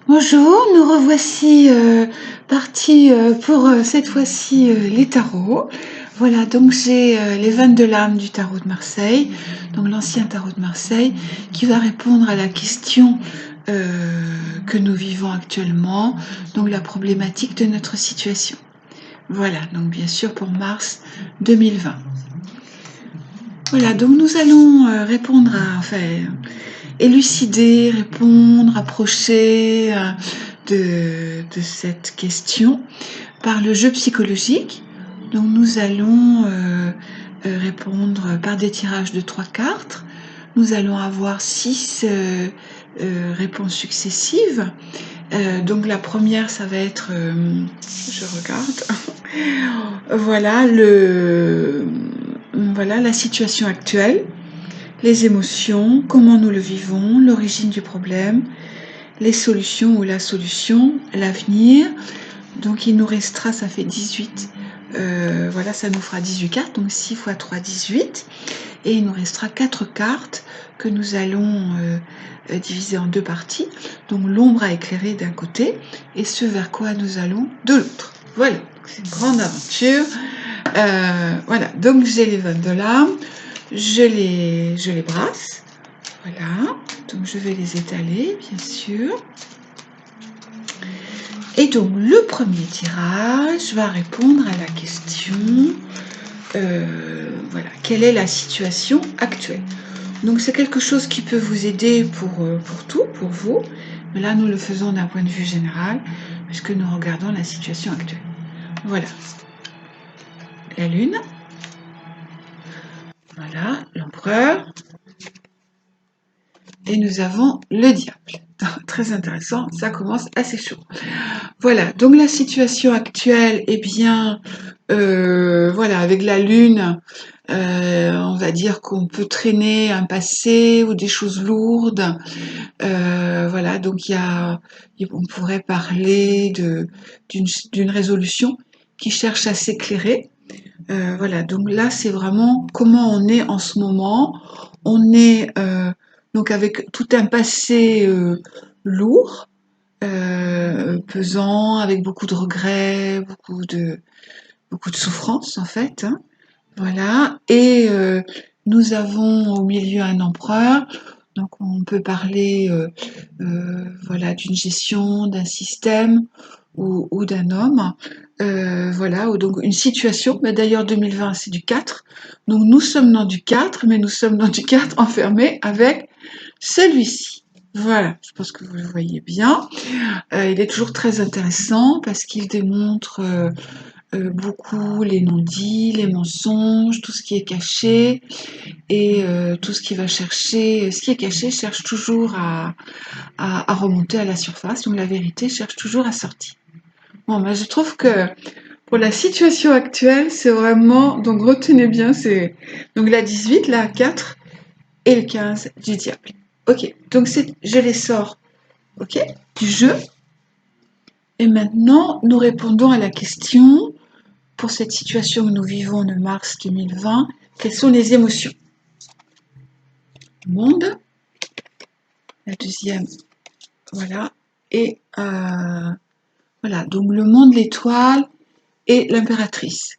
Bonjour, nous revoici partis pour cette fois-ci les tarots. Voilà, donc j'ai les 22 lames du tarot de Marseille, donc l'ancien tarot de Marseille, qui va répondre à la question que nous vivons actuellement, donc la problématique de notre situation. Voilà, donc bien sûr pour mars 2020. Voilà, donc nous allons répondre à, élucider, répondre, approcher de cette question par le jeu psychologique. Donc nous allons répondre par des tirages de 3 cartes. Nous allons avoir 6 réponses successives. Donc la première, ça va être, je regarde, voilà la situation actuelle, les émotions, comment nous le vivons, l'origine du problème, les solutions ou la solution, l'avenir. Donc il nous restera, ça fait 18, voilà, ça nous fera 18 cartes, donc 6 x 3, 18. Et il nous restera 4 cartes que nous allons diviser en 2 parties. Donc l'ombre à éclairer d'un côté et ce vers quoi nous allons de l'autre. Voilà, c'est une grande aventure. Voilà, donc j'ai les 22 lames, je les brasse. Voilà, donc je vais les étaler, bien sûr. Et donc le premier tirage va répondre à la question, voilà, quelle est la situation actuelle? Donc c'est quelque chose qui peut vous aider pour tout, pour vous, mais là nous le faisons d'un point de vue général, puisque nous regardons la situation actuelle. Voilà, la lune, voilà, l'empereur, et nous avons le diable. Très intéressant, ça commence assez chaud. Voilà, donc la situation actuelle, eh bien, voilà, avec la lune, on va dire qu'on peut traîner un passé ou des choses lourdes. Voilà, donc on pourrait parler d'une résolution qui cherche à s'éclairer. Voilà, donc là, c'est vraiment comment on est en ce moment. On est donc avec tout un passé lourd, pesant, avec beaucoup de regrets, beaucoup de souffrance en fait, hein. Voilà, et nous avons au milieu un empereur, donc on peut parler voilà, d'une gestion, d'un système ou d'un homme. Voilà, ou donc une situation, mais d'ailleurs 2020 c'est du 4, donc nous sommes dans du 4, mais nous sommes dans du 4 enfermé avec celui-ci. Voilà, je pense que vous le voyez bien. Il est toujours très intéressant parce qu'il démontre beaucoup les non-dits, les mensonges, tout ce qui est caché et tout ce qui va chercher, ce qui est caché cherche toujours à remonter à la surface, donc la vérité cherche toujours à sortir. Bon, ben, je trouve que pour la situation actuelle, c'est vraiment, donc retenez bien, c'est donc la 18, la 4 et le 15 du diable. Ok, donc je les sors, ok, du jeu. Et maintenant, nous répondons à la question, pour cette situation que nous vivons de mars 2020, quelles sont les émotions? Le monde, la deuxième, voilà, et voilà, donc le monde, l'étoile et l'impératrice.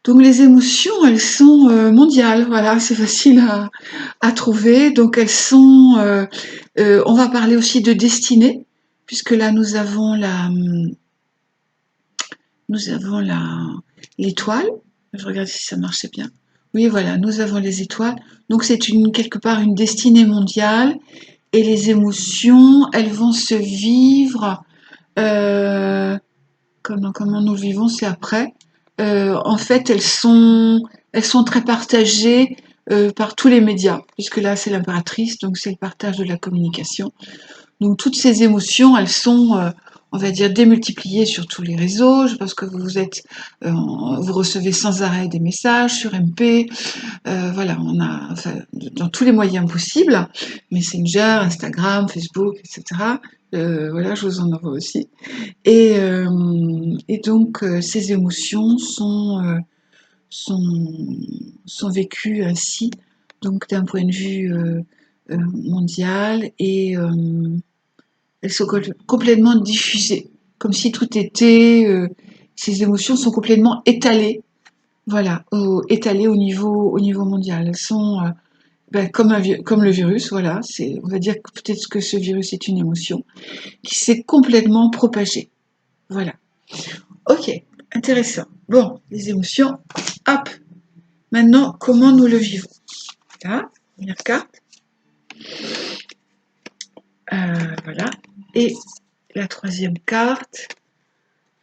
Donc les émotions, elles sont mondiales, voilà, c'est facile à trouver. Donc elles sont, on va parler aussi de destinée, puisque là nous avons l'étoile. Je regarde si ça marchait bien. Oui, voilà, nous avons les étoiles. Donc c'est quelque part une destinée mondiale. Et les émotions, elles vont se vivre comment nous le vivons, c'est après. En fait, elles sont très partagées par tous les médias, puisque là c'est l'impératrice, donc c'est le partage de la communication. Donc toutes ces émotions, elles sont, on va dire, démultipliées sur tous les réseaux. Je pense que vous recevez sans arrêt des messages sur MP. Voilà, on a, enfin, dans tous les moyens possibles, Messenger, Instagram, Facebook, etc. Voilà, je vous en envoie aussi. Et donc ces émotions sont vécues ainsi, donc d'un point de vue mondiale et elles sont complètement diffusées, comme si tout était, ces émotions sont complètement étalées, voilà, étalées au niveau mondial. Elles sont ben, comme le virus, voilà. On va dire que peut-être que ce virus est une émotion qui s'est complètement propagée. Voilà. Ok, intéressant. Bon, les émotions, hop. Maintenant, comment nous le vivons? Là, première carte. Voilà. Et la troisième carte.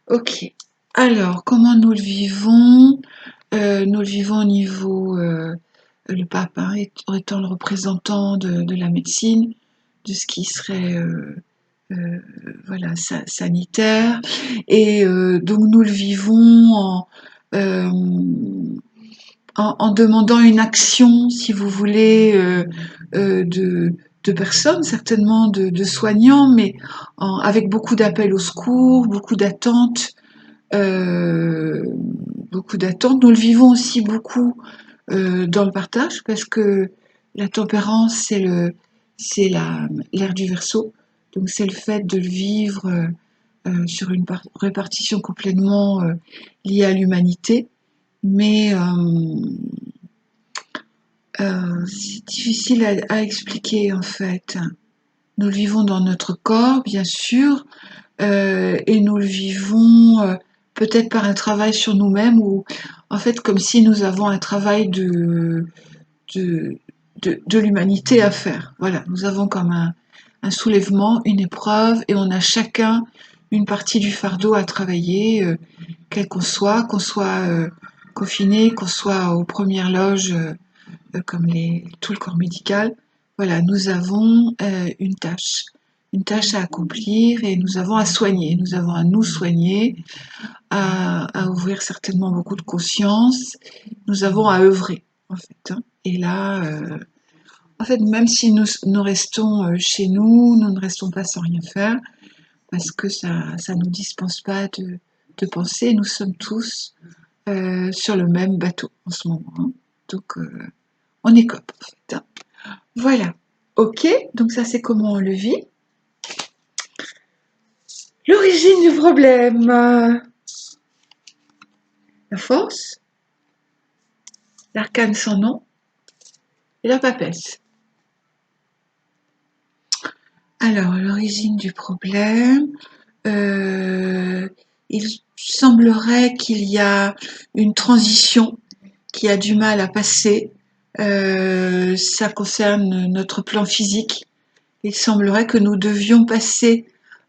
Ok. Alors, comment nous le vivons? Nous le vivons au niveau, le pape hein, étant le représentant de la médecine, de ce qui serait euh, voilà, sanitaire. Et donc nous le vivons euh, en demandant une action, si vous voulez, de personnes, certainement de soignants, mais avec beaucoup d'appels au secours, euh, beaucoup d'attentes. Nous le vivons aussi beaucoup dans le partage, parce que la tempérance, l'air du Verseau. Donc c'est le fait de le vivre sur une répartition complètement liée à l'humanité. Mais c'est difficile à expliquer en fait. Nous le vivons dans notre corps, bien sûr, et nous le vivons peut-être par un travail sur nous-mêmes, ou en fait comme si nous avons un travail de, de l'humanité à faire. Voilà, nous avons comme un soulèvement, une épreuve, et on a chacun une partie du fardeau à travailler, quel qu'on soit confiné, qu'on soit aux premières loges, comme tout le corps médical. Voilà, nous avons une tâche à accomplir, et nous avons à soigner, nous avons à nous soigner, à ouvrir certainement beaucoup de conscience, nous avons à œuvrer en fait. Hein. Et là, en fait, même si nous restons chez nous, nous ne restons pas sans rien faire, parce que ça nous dispense pas de penser. Nous sommes tous sur le même bateau en ce moment. Hein. Donc, on écope en fait. Hein. Voilà. Ok, donc ça c'est comment on le vit. L'origine du problème. La force, l'arcane sans nom et la papesse. Alors, l'origine du problème. Il semblerait qu'il y a une transition qui a du mal à passer. Ça concerne notre plan physique. Il semblerait que nous devions passer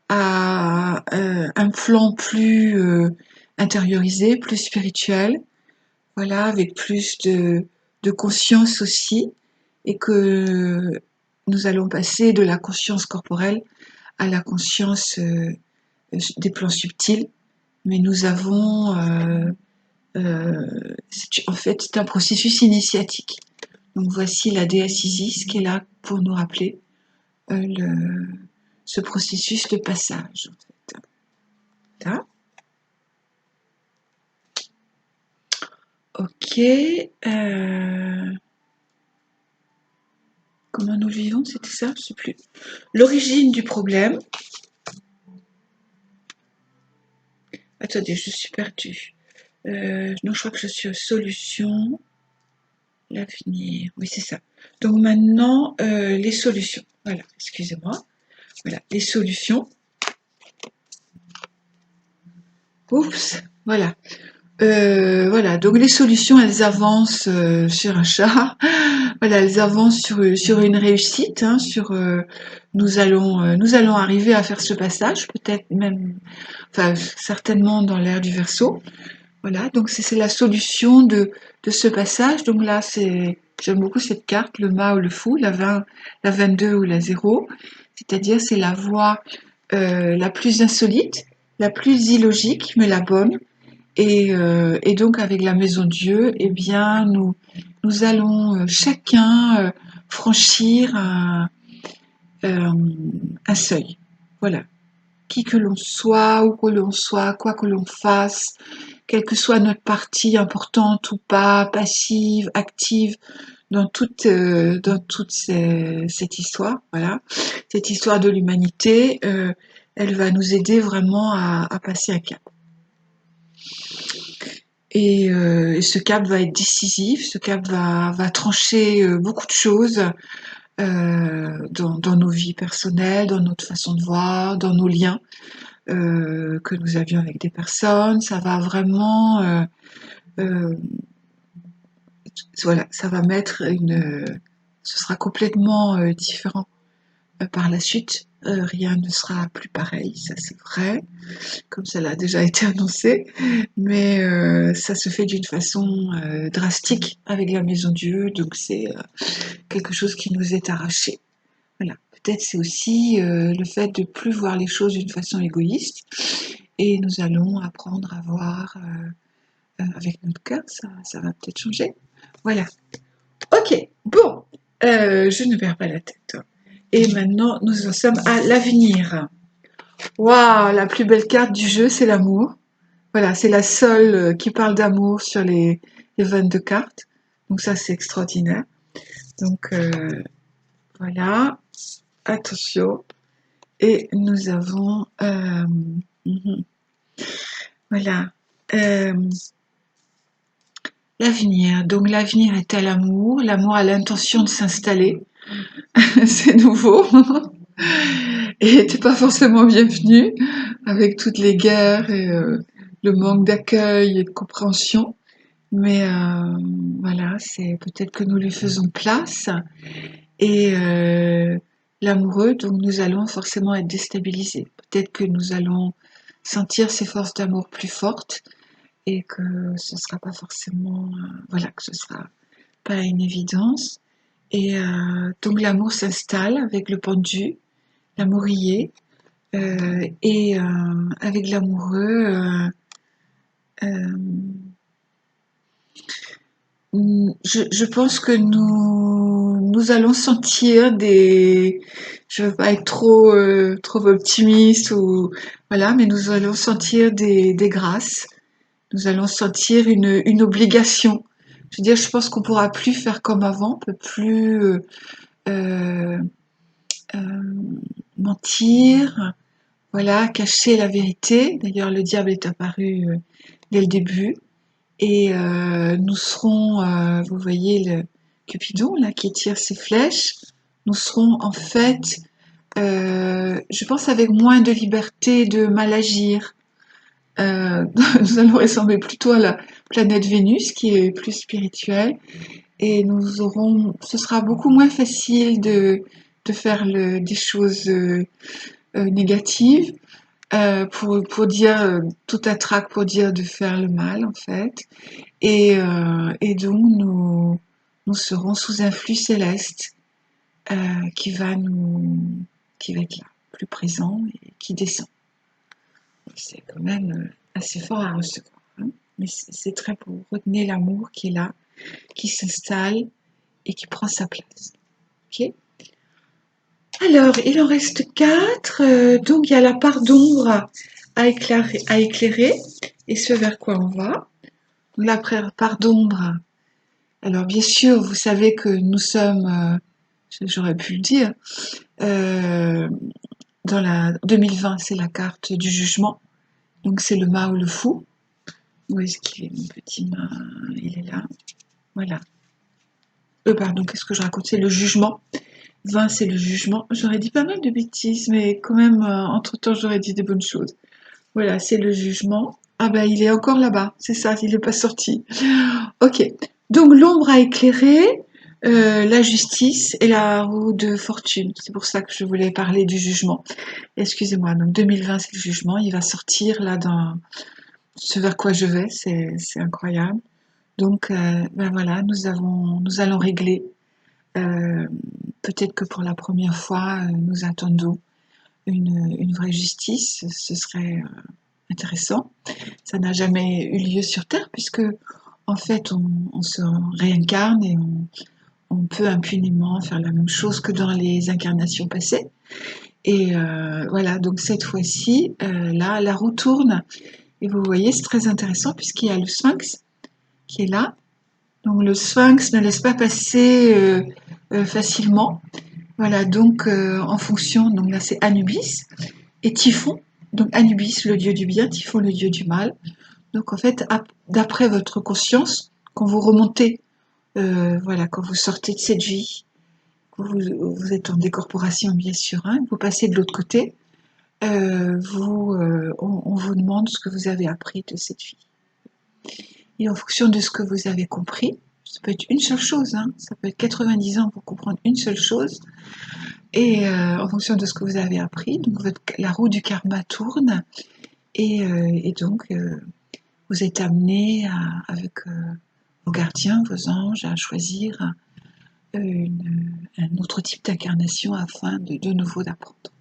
à un plan plus intériorisé, plus spirituel, voilà, avec plus de conscience aussi, et que nous allons passer de la conscience corporelle à la conscience des plans subtils, mais nous avons, en fait, c'est un processus initiatique. Donc voici la déesse Isis qui est là pour nous rappeler ce processus de passage. En fait. Là. Ok. Comment nous vivons, c'était ça? Je ne sais plus. L'origine du problème. Attendez, je suis perdue. Non, je crois que je suis aux solutions. L'avenir. Oui, c'est ça. Donc maintenant, les solutions. Voilà, excusez-moi. Voilà, les solutions. Oups, voilà. Voilà, donc les solutions, elles avancent sur un chat. Voilà, elles avancent sur une réussite. Hein, nous allons arriver à faire ce passage, peut-être même, enfin certainement dans l'ère du Verseau. Voilà, donc c'est la solution de ce passage. Donc là, j'aime beaucoup cette carte, le mât ou le fou, la 20, la 22 ou la 0. C'est-à-dire, c'est la voie la plus insolite, la plus illogique, mais la bonne. Et donc, avec la Maison Dieu, eh bien, nous allons chacun franchir un seuil. Voilà. Qui que l'on soit, où que l'on soit, quoi que l'on fasse, quelle que soit notre partie importante ou pas, passive, active, cette histoire, voilà, cette histoire de l'humanité, elle va nous aider vraiment à passer un cap. Et ce cap va être décisif, ce cap va trancher beaucoup de choses dans nos vies personnelles, dans notre façon de voir, dans nos liens que nous avions avec des personnes. Ça va vraiment, euh, voilà, ça va mettre ce sera complètement différent par la suite. Rien ne sera plus pareil, ça c'est vrai, comme ça l'a déjà été annoncé, mais ça se fait d'une façon drastique avec la Maison Dieu, donc c'est quelque chose qui nous est arraché. Voilà. Peut-être c'est aussi le fait de plus voir les choses d'une façon égoïste, et nous allons apprendre à voir avec notre cœur, ça va peut-être changer. Voilà. Ok, bon, je ne perds pas la tête. Et maintenant, nous en sommes à l'avenir. Waouh, la plus belle carte du jeu, c'est l'amour. Voilà, c'est la seule qui parle d'amour sur les 22 cartes. Donc ça, c'est extraordinaire. Donc voilà, attention. Et nous avons, voilà, euh, l'avenir. Donc l'avenir est à l'amour. L'amour a l'intention de s'installer. C'est nouveau. Et n'était pas forcément bienvenu avec toutes les guerres et le manque d'accueil et de compréhension. Mais voilà, c'est peut-être que nous lui faisons place et l'amoureux, donc nous allons forcément être déstabilisés. Peut-être que nous allons sentir ces forces d'amour plus fortes et que ce sera pas forcément, voilà, que ce sera pas une évidence. Et donc l'amour s'installe avec le pendu, l'amour y est, et avec l'amoureux, euh, je pense que nous allons sentir je veux pas être trop optimiste ou voilà, mais nous allons sentir des grâces. Nous allons sentir une obligation. Je veux dire, je pense qu'on pourra plus faire comme avant, on peut plus euh, euh, mentir, voilà, cacher la vérité. D'ailleurs, le diable est apparu dès le début. Et nous serons, vous voyez le Cupidon là qui tire ses flèches, nous serons en fait, je pense avec moins de liberté de mal agir. Nous allons ressembler plutôt à la planète Vénus qui est plus spirituelle et ce sera beaucoup moins facile de faire des choses négatives pour dire tout à trac pour dire de faire le mal en fait. Et donc, nous serons sous un flux céleste euh, qui va qui va être là, plus présent et qui descend. C'est quand même assez fort à recevoir, hein. Mais c'est très beau. Retenez l'amour qui est là, qui s'installe et qui prend sa place. Ok. Alors, il en reste 4. Donc, il y a la part d'ombre à éclairer et ce vers quoi on va. Donc, la part d'ombre. Alors bien sûr, vous savez que nous sommes, j'aurais pu le dire, euh, dans la 2020, c'est la carte du jugement. Donc c'est le mât ou le fou. Où est-ce qu'il est mon petit mât? Il est là. Voilà. Pardon, qu'est-ce que je raconte? C'est le jugement. 20, c'est le jugement. J'aurais dit pas mal de bêtises, mais quand même, entre-temps, j'aurais dit des bonnes choses. Voilà, c'est le jugement. Ah bah il est encore là-bas, c'est ça, il n'est pas sorti. Ok, donc l'ombre a éclairé la justice et la roue de fortune. C'est pour ça que je voulais parler du jugement. Excusez-moi, donc 2020 c'est le jugement, il va sortir là dans ce vers quoi je vais, c'est incroyable. Donc ben voilà, nous allons régler. Euh, Peut-être que pour la première fois, nous attendons une vraie justice, ce serait intéressant. Ça n'a jamais eu lieu sur Terre puisque en fait on se réincarne et on peut impunément faire la même chose que dans les incarnations passées. Et voilà, donc cette fois-ci, là, la roue tourne. Et vous voyez, c'est très intéressant puisqu'il y a le sphinx qui est là. Donc le sphinx ne laisse pas passer facilement. Voilà, donc en fonction, donc là c'est Anubis et Typhon. Donc Anubis, le dieu du bien, Typhon, le dieu du mal. Donc en fait, d'après votre conscience, quand vous remontez, voilà, quand vous sortez de cette vie, vous êtes en décorporation bien sûr, hein, vous passez de l'autre côté, on vous demande ce que vous avez appris de cette vie. Et en fonction de ce que vous avez compris, ça peut être une seule chose, hein, ça peut être 90 ans pour comprendre une seule chose, et en fonction de ce que vous avez appris, donc la roue du karma tourne, et donc vous êtes amené avec vos gardiens, vos anges, à choisir un autre type d'incarnation afin de nouveau d'apprendre.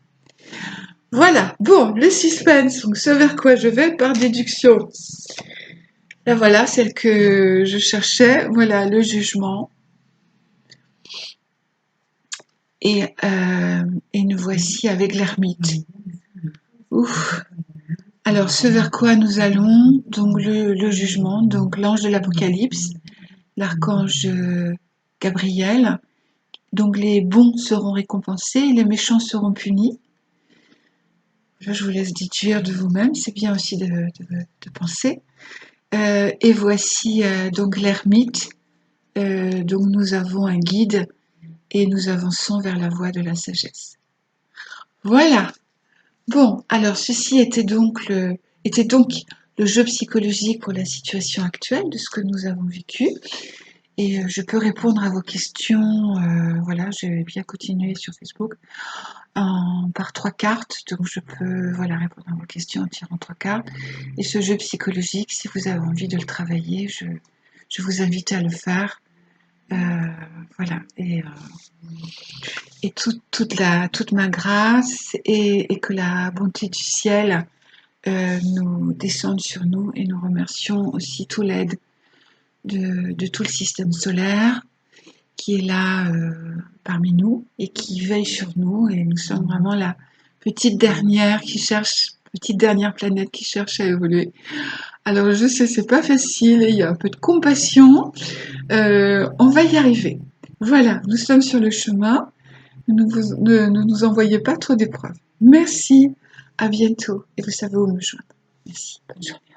Voilà, bon, le suspense, donc ce vers quoi je vais par déduction. Là voilà, celle que je cherchais, voilà, le jugement. Et nous voici avec l'ermite. Ouf. Alors, ce vers quoi nous allons, donc le jugement, donc l'ange de l'Apocalypse, l'archange Gabriel. Donc les bons seront récompensés, les méchants seront punis. Là, je vous laisse déduire de vous-même, c'est bien aussi de penser. Et voici donc l'ermite. Donc nous avons un guide et nous avançons vers la voie de la sagesse. Voilà. Bon, alors ceci était donc le jeu psychologique pour la situation actuelle de ce que nous avons vécu. Et je peux répondre à vos questions. Voilà, je vais bien continuer sur Facebook par 3 cartes. Donc je peux voilà, répondre à vos questions en tirant 3 cartes. Et ce jeu psychologique, si vous avez envie de le travailler, je vous invite à le faire. Voilà. Et toute ma grâce et que la bonté du ciel nous descende sur nous, et nous remercions aussi tout l'aide de tout le système solaire qui est là parmi nous et qui veille sur nous, et nous sommes vraiment la petite dernière planète qui cherche à évoluer. Alors je sais, c'est pas facile, il y a un peu de compassion, on va y arriver. Voilà, nous sommes sur le chemin. Ne nous envoyez pas trop d'épreuves. Merci, à bientôt, et vous savez où me joindre. Merci, bonne journée.